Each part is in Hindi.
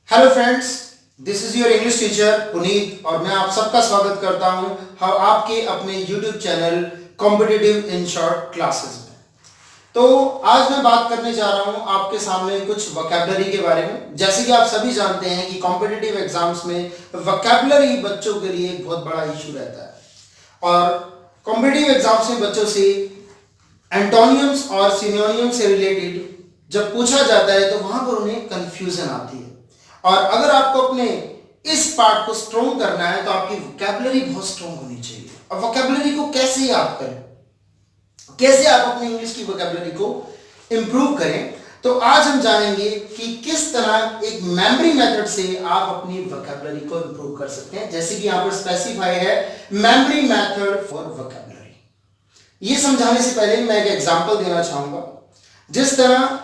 Hello friends, this is your English teacher Puneet और मैं आप सबका स्वागत करता हूं आपके अपने YouTube channel competitive in short classes में। तो आज मैं बात करने जा रहा हूं आपके सामने कुछ वोकैबुलरी के बारे में। जैसे कि आप सभी जानते हैं कि कॉम्पिटिटिव एग्जाम्स में वोकैबुलरी बच्चों के लिए एक बहुत बड़ा इशू रहता है और कॉम्पिटिटिव एग्जाम्स में बच्चों से एंटोनियम्स और सिनोनियम से रिलेटेड जब पूछा जाता है तो वहां पर उन्हें कंफ्यूजन आती है। और अगर आपको अपने इस पार्ट को स्ट्रॉन्ग करना है तो आपकी वोकैबुलरी बहुत स्ट्रॉन्ग होनी चाहिए। और वोकैबुलरी को कैसे याद करें, कैसे आप अपने इंग्लिश की वोकैबुलरी को इंप्रूव करें, तो आज हम जानेंगे कि किस तरह एक मेमोरी मेथड से आप अपनी वोकैबुलरी को इंप्रूव कर सकते हैं। जैसे कि यहां पर स्पेसिफाई है मेमोरी मेथड फॉर वोकैबुलरी। ये समझाने से पहले मैं एक एग्जांपल देना चाहूंगा। जिस तरह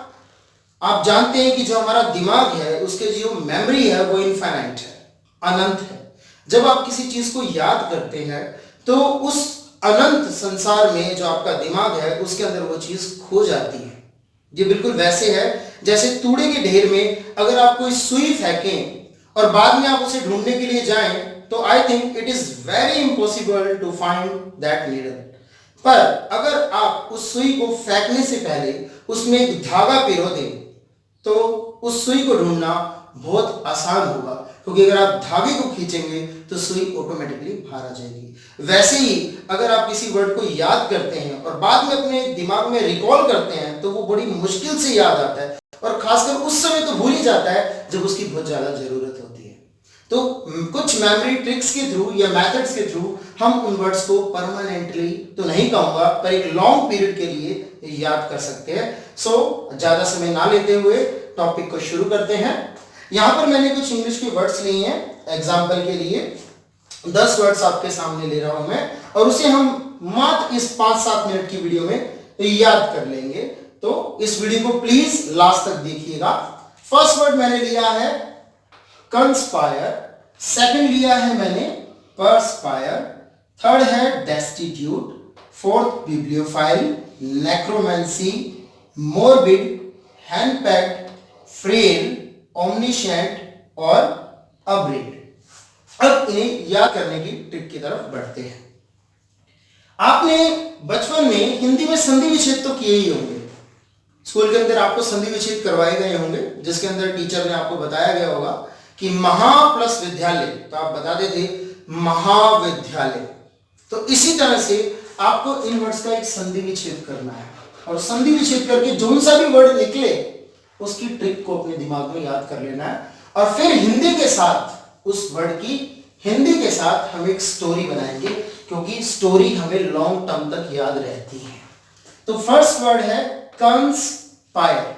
आप जानते हैं कि जो हमारा दिमाग है उसके जो मेमोरी है वो इनफाइनाइट है, अनंत है। जब आप किसी चीज को याद करते हैं तो उस अनंत संसार में जो आपका दिमाग है उसके अंदर वो चीज खो जाती है। ये बिल्कुल वैसे है जैसे तूड़े के ढेर में अगर आप कोई सुई फेंकें और बाद में आप उसे ढूंढने के लिए जाएं तो I think it is very impossible to find that needle. पर अगर आप उस सुई को फेंकने से पहले उसमें एक धागा पिरो दें तो उस सुई को ढूंढना बहुत आसान होगा, क्योंकि अगर आप धागे को खींचेंगे तो सुई ऑटोमेटिकली बाहर आ जाएगी। वैसे ही अगर आप किसी वर्ड को याद करते हैं और बाद में अपने दिमाग में रिकॉल करते हैं तो वो बड़ी मुश्किल से याद आता है और खासकर उस समय तो भूल ही जाता है जब उसकी बहुत ज्यादा जरूरत होती है। तो कुछ मेमोरी ट्रिक्स के थ्रू या मेथड्स के थ्रू हम उन वर्ड्स को परमानेंटली तो नहीं कहूंगा पर एक लॉन्ग पीरियड के लिए याद कर सकते हैं। सो ज्यादा समय ना लेते हुए टॉपिक को शुरू करते हैं। यहां पर मैंने कुछ इंग्लिश के वर्ड्स लिए हैं एग्जांपल के लिए। 10 वर्ड्स आपके सामने ले रहा हूं मैं और उसे हम मात्र इस 5-7 मिनट की वीडियो में याद कर लेंगे। तो इस वीडियो को प्लीज लास्ट तक देखिएगा। फर्स्ट वर्ड मैंने लिया है कंस्पायर, सेकंड लिया है मैंने परस्पायर, थर्ड है destitute, fourth bibliophile, necromancy, morbid, henpecked, frail, omniscient और अब्रेड। अब इन्हें याद करने की ट्रिक की तरफ बढ़ते हैं। आपने बचपन में हिंदी में संधि विच्छेद तो किए ही होंगे। स्कूल के अंदर आपको संधि विच्छेद करवाए गए होंगे जिसके अंदर टीचर ने आपको बताया गया होगा कि महा प्लस विद्यालय, तो आप बताते थे महाविद्यालय। तो इसी तरह से आपको इन वर्ड्स का एक संधि विच्छेद करना है और संधि विच्छेद करके जो सा भी वर्ड निकले उसकी ट्रिक को अपने दिमाग में याद कर लेना है और फिर हिंदी के साथ उस वर्ड की हिंदी के साथ हम एक स्टोरी बनाएंगे, क्योंकि स्टोरी हमें लॉन्ग टर्म तक याद रहती है। तो फर्स्ट वर्ड है कंस्पायर।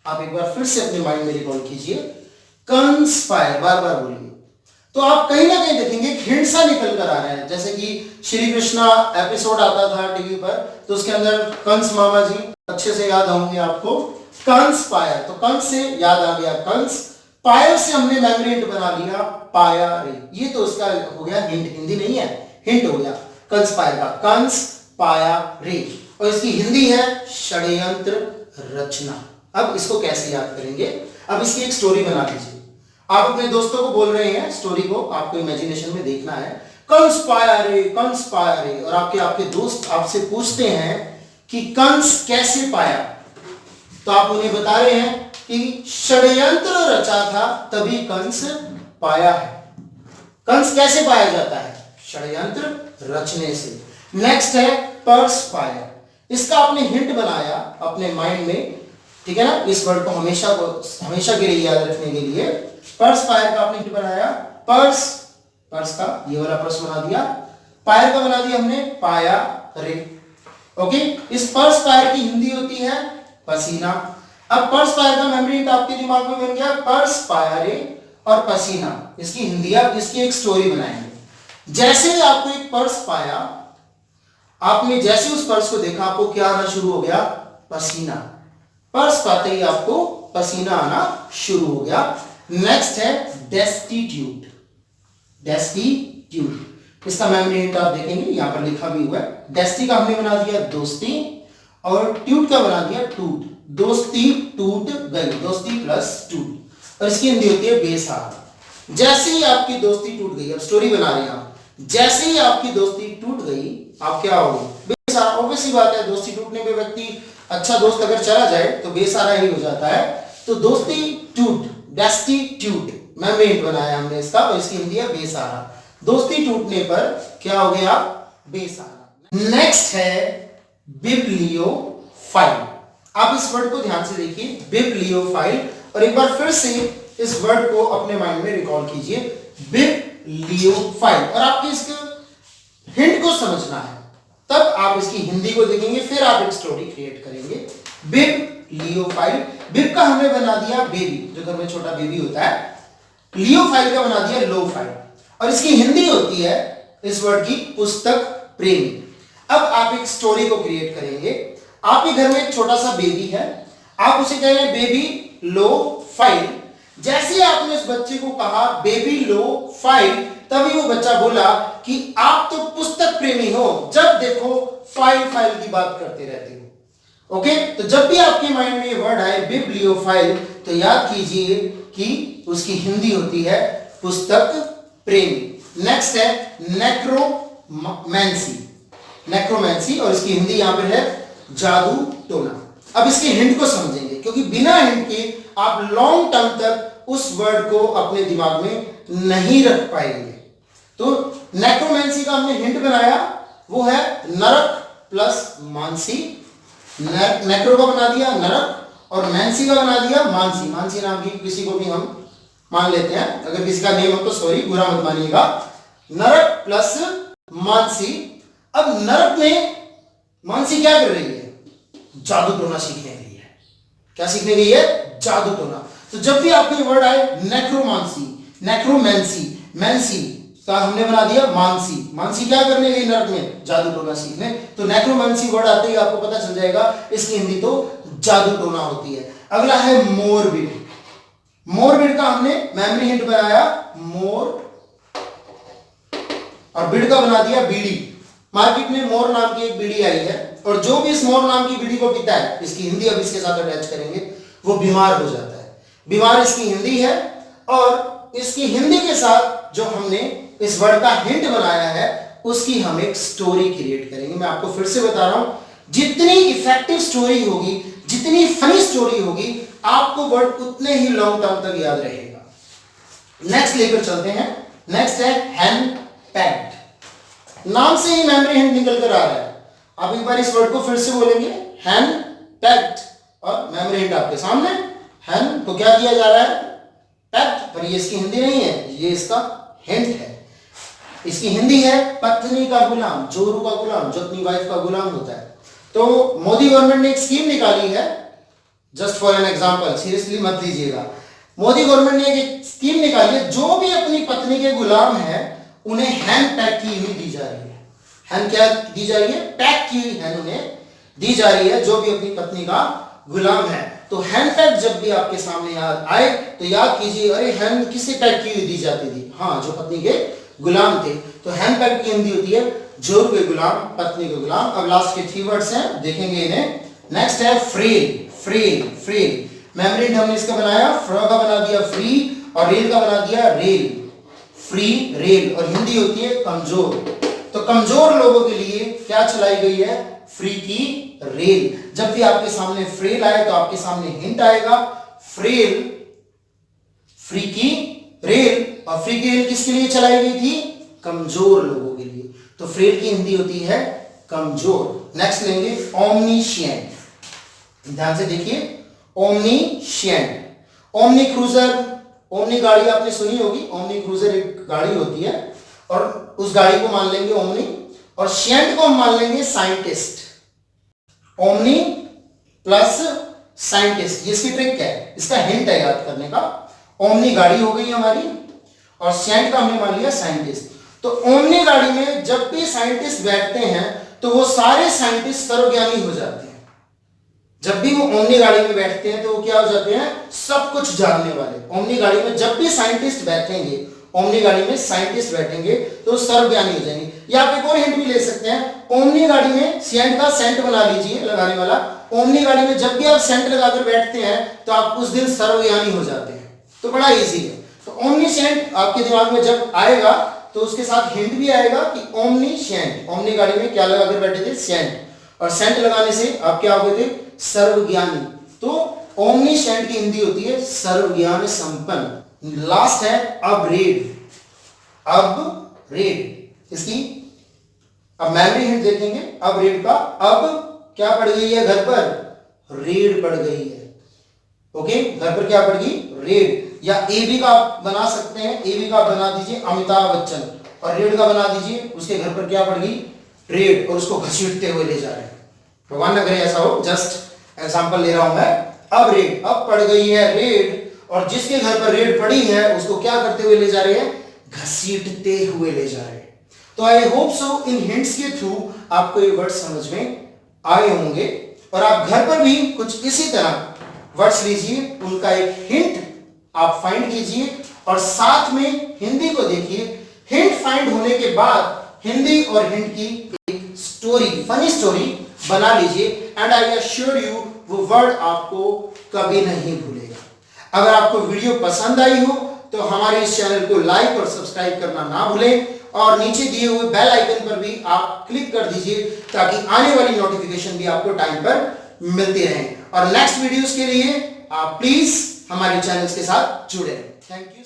आप एक बार फिर से अपने माइंड में रिकॉल कीजिए, कंस्पायर, बार बार बोलिए। तो आप कहीं ना कहीं देखेंगे हिंट सा निकल कर आ रहा है। जैसे कि श्री कृष्णा एपिसोड आता था टीवी पर तो उसके अंदर कंस मामा जी अच्छे से याद होंगे आपको। कंस्पायर, तो कंस से याद आ गया कंस, पायर से हमने मेमोरी हिंट बना लिया पाया रे। ये तो उसका हो गया हिंट, हिंदी नहीं है, हिंट हो गया कंस्पायर का, कंस पाया रे। और इसकी हिंदी है षड्यंत्र रचना। अब इसको कैसे याद करेंगे, अब इसकी एक स्टोरी बना लीजिए। आप अपने दोस्तों को बोल रहे हैं स्टोरी को, आपको इमेजिनेशन में देखना है कंस पाया रे और आपके दोस्त आपसे पूछते हैं कि कंस कैसे पाया, तो आप उन्हें बता रहे हैं कि षड्यंत्र रचा था तभी कंस पाया है। कंस कैसे पाया जाता है, षड्यंत्र रचने से। नेक्स्ट है परस्पायर, इसका आपने हिंट बनाया अपने माइंड में, ठीक है ना। इस वर्ड को हमेशा के लिए याद रखने के लिए परस्पायर का आपने हिंट बनाया, पर्स का ये वाला पर्स बना दिया, पायर का बना दिया हमने पाया रे। ओके, इस परस्पायर की हिंदी होती है पसीना। अब परस्पायर का मेमोरी हिंट आपके दिमाग में बन गया परस्पायर और पसीना। इसकी हिंदी आप इसकी एक स्टोरी बनाएंगे। जैसे ही आपको एक पर्स पाया, आपने जैसे उस पर्स को देखा आपको क्या आना शुरू हो गया, पसीना। पर्स पाते ही आपको पसीना आना शुरू हो गया। नेक्स्ट है डेस्टिट्यूट, डेस्टिट्यूट इसका मेमोरी हिंट आप देखेंगे यहां पर लिखा भी हुआ है। डेस्टी का हमने बना दिया दोस्ती और ट्यूट का बना दिया टूट, दोस्ती टूट गई, दोस्ती प्लस टूट। और इसकी हिंदी होती है बेसहारा। जैसे ही आपकी दोस्ती टूट गई, अब स्टोरी बना रहे हैं आप, जैसे ही आपकी दोस्ती टूट गई आप क्या हो, बेसहारा। ऑब्वियस सी बात है, दोस्ती टूटने पे व्यक्ति, अच्छा दोस्त अगर चला जाए तो बेसहारा ही हो जाता है। तो दोस्ती टूट, डेस्टिट्यूट, मेमोरी बनाया हमने इसका, और इसकी हिंदी है बेसहारा। दोस्ती टूटने पर क्या हो गया, बेसहारा। नेक्स्ट है बिब्लियोफाइल। आप इस वर्ड को ध्यान से देखिए, बिब्लियोफाइल, और एक बार फिर से इस वर्ड को अपने माइंड में रिकॉल कीजिए, बिब्लियोफाइल। और आपको इसके हिंट को समझना है, तब आप इसकी हिंदी को देखेंगे, फिर आप एक स्टोरी क्रिएट करेंगे। बिब्लियोफाइल, बिब का हमने बना दिया बेबी, जो घर में छोटा बेबी होता है। लियोफाइल का बना दिया लोफाइल, और इसकी हिंदी होती है इस वर्ड की पुस्तक प्रेमी। अब आप एक स्टोरी को क्रिएट करेंगे। आपके घर में एक छोटा सा बेबी है, आप उसे कह रहे हैं बेबी लो फाइल। जैसे ही आपने उस बच्चे को कहा बेबी लो फाइल, तभी वो बच्चा बोला कि आप तो पुस्तक प्रेमी हो, जब देखो फाइल फाइल की बात करते रहते हो। ओके, तो जब भी आपके माइंड में ये वर्ड आए बिब्लियोफाइल, तो याद कीजिए कि उसकी हिंदी होती है पुस्तक प्रेमी। नेक्स्ट है नेक्रोमैंसी, नेक्रोमैंसी, और इसकी हिंदी यहां पर है जादू टोना। अब इसके हिंट को समझेंगे, क्योंकि बिना हिंट के आप लॉन्ग टर्म तक उस वर्ड को अपने दिमाग में नहीं रख पाएंगे। तो नेक्रोमैंसी का हमने हिंट बनाया, वो है नरक प्लस मानसी। नेक्रो का बना दिया नरक, और मैंसी का बना दिया मानसी। मानसी नाम की किसी को भी हम मान लेते हैं, अगर किसी का नेम हो तो सॉरी, बुरा मत मानिएगा। नरक प्लस मानसी। अब नरक में मानसी क्या कर रही है, जादू टोना सीखने गई है। क्या सीखने गई है, जादू टोना। तो जब भी आपको वर्ड आए नेक्रोमांसी, नेक्रोमैंसी, मैंसी का हमने बना दिया मानसी। मानसी क्या करने गई नरक में, जादू टोना सीखने। तो नेक्रोमैंसी वर्ड आते ही आपको पता चल जाएगा इसकी हिंदी तो जादू टोना होती है। अगला है मोरबिड। मोरबिड का हमने मेमोरी हिंट बनाया मोर, और बिड का बना दिया बीड़ी। मार्केट में मोर नाम की एक बीड़ी आई है, और जो भी इस मोर नाम की बीड़ी को पीता है, इसकी हिंदी अब इसके साथ अटैच करेंगे, वो बीमार हो जाता है। बीमार इसकी हिंदी है, और इसकी हिंदी के साथ जो हमने इस वर्ड का हिंट बनाया है, उसकी हम एक स्टोरी क्रिएट करेंगे। मैं आपको फिर से बता रहा हूं, जितनी इफेक्टिव स्टोरी होगी, जितनी फनी स्टोरी होगी, आपको वर्ड उतने ही लॉन्ग टर्म तक याद रहेगा। नेक्स्ट लेकर चलते हैं। नेक्स्ट है हैंड पैक्ड। नाम से ही मेमोरी हिंट निकल कर आ रहा है। आप एक बार इस वर्ड को फिर से बोलेंगे, हैंड पैक्ड, और मेमोरी हिंट आपके सामने। हैंड को क्या किया जा रहा है, पैक्ड, पर ये इसकी हिंदी नहीं है, ये इसका हिंट है। इसकी हिंदी है पत्नी का गुलाम, जोरू का गुलाम, जो अपनी वाइफ का गुलाम होता है। तो मोदी गवर्नमेंट ने एक स्कीम निकाली है, just for an example, seriously मत लीजिएगा। मोदी गवर्नमेंट ने एक स्कीम निकाली है, जो भी अपनी पत्नी के गुलाम है उन्हें हैंड पैक की हुई दी जा रही है। हैंड क्या दी जा रही है, पैक की हुई हैंड उन्हें दी जा रही है, जो भी अपनी पत्नी का गुलाम है। तो हैंड पैक जब भी आपके सामने याद आए तो याद कीजिए, अरे हैंड किसे पैक की हुई दी जाती थी, हाँ, जो पत्नी के गुलाम थे। तो हैंड पैक की हिंदी होती है जोर के गुलाम, पत्नी के गुलाम। अब लास्ट के 3 वर्ड्स हैं, देखेंगे इन्हें। नेक्स्ट है फ्रेल, फ्रेल, फ्रेल। मेमोरी हमने इसका बनाया, फ्र का बना दिया फ्री, और रेल का बना दिया रेल, फ्री रेल, और हिंदी होती है कमजोर। तो कमजोर लोगों के लिए क्या चलाई गई है, फ्री की रेल। जब भी आपके सामने फ्रेल आए तो आपके सामने हिंट आएगा फ्रेल, फ्री की रेल, और फ्री की रेल किसके लिए चलाई गई थी, कमजोर लोगों के लिए। तो फ्रेल की हिंदी होती है कमजोर। नेक्स्ट लेंगे ओमनीशिएंट। ध्यान से देखिए, ओमनीशिएंट, ओमनी क्रूजर, ओमनी गाड़ी आपने सुनी होगी। ओमनी क्रूजर एक गाड़ी होती है, और उस गाड़ी को मान लेंगे ओमनी, और शिएंट को हम मान लेंगे साइंटिस्ट। ओमनी प्लस साइंटिस्ट, ये इसकी ट्रिक है, इसका हिंट है याद करने का। ओमनी गाड़ी हो गई हमारी, और शिएंट का हमने मान लिया साइंटिस्ट। तो ओमनी गाड़ी में जब भी साइंटिस्ट बैठते हैं तो वो सारे साइंटिस्ट सर्वज्ञानी हो जाते हैं। जब भी वो ओमनी गाड़ी में बैठते हैं तो वो क्या हो जाते हैं, सब कुछ जानने वाले। ओमनी गाड़ी में जब भी साइंटिस्ट बैठेंगे, ओमनी गाड़ी में साइंटिस्ट बैठेंगे तो सर्वज्ञानी हो जाएंगे। या आप एक और हिंट भी ले सकते हैं, ओमनी गाड़ी में शिएंट का सेंट बना लीजिए लगाने वाला। ओमनी गाड़ी में जब भी आप सेंट लगाकर बैठते हैं तो आप उस दिन सर्वज्ञानी हो जाते हैं। तो बड़ा इजी है। तो ओमनीसेंट आपके दिमाग में जब आएगा तो उसके साथ हिंट भी आएगा कि ओमनीसेंट, ओमनी गाड़ी में क्या लगा कर बैठे थे, सेंट, और सेंट लगाने से आप क्या हो गए थे, सर्वज्ञानी। तो ओमनीसेंट की हिंदी होती है सर्वज्ञान संपन्न। लास्ट है अपरेड, अपरेड इसकी अब मेमोरी हिंट देखेंगे। अपरेड का अब क्या पड़ गई है घर पर, रेड पड़ गई है। ओके, घर पर क्या पड़ गई, रेड। या एबी का आप बना सकते हैं, एबी का आप बना दीजिए अमिताभ बच्चन, और रेड का बना दीजिए उसके घर पर क्या पड़ गई, रेड, और उसको घसीटते हुए ले जा रहे हैं। भगवान न करे ऐसा हो, जस्ट एग्जांपल ले रहा हूं मैं। अब रेड, अब पड़ गई है रेड, और जिसके घर पर रेड पड़ी है उसको क्या करते हुए ले जा रहे हैं, घसीटते हुए ले जा रहे हैं। तो I hope so in hints के थ्रू आपको ये वर्ड समझ में आए होंगे, और आप घर पर भी कुछ इसी तरह वर्ड्स लीजिए, उनका एक हिंट आप फाइंड कीजिए, और साथ में हिंदी को देखिए। हिंट फाइंड होने के बाद हिंदी और हिंट की एक स्टोरी, फनी स्टोरी बना लीजिए, एंड आई एश्योर यू वो वर्ड आपको कभी नहीं भूलेगा। अगर आपको वीडियो पसंद आई हो तो हमारे इस चैनल को लाइक और सब्सक्राइब करना ना भूलें, और नीचे दिए हुए बेल आइकन पर भी आप क्लिक कर दीजिए ताकि आने वाली नोटिफिकेशन भी आपको टाइम पर मिलती रहे। और नेक्स्ट वीडियोस के लिए आप प्लीज हमारे चैनल के साथ जुड़े रहें। Thank you.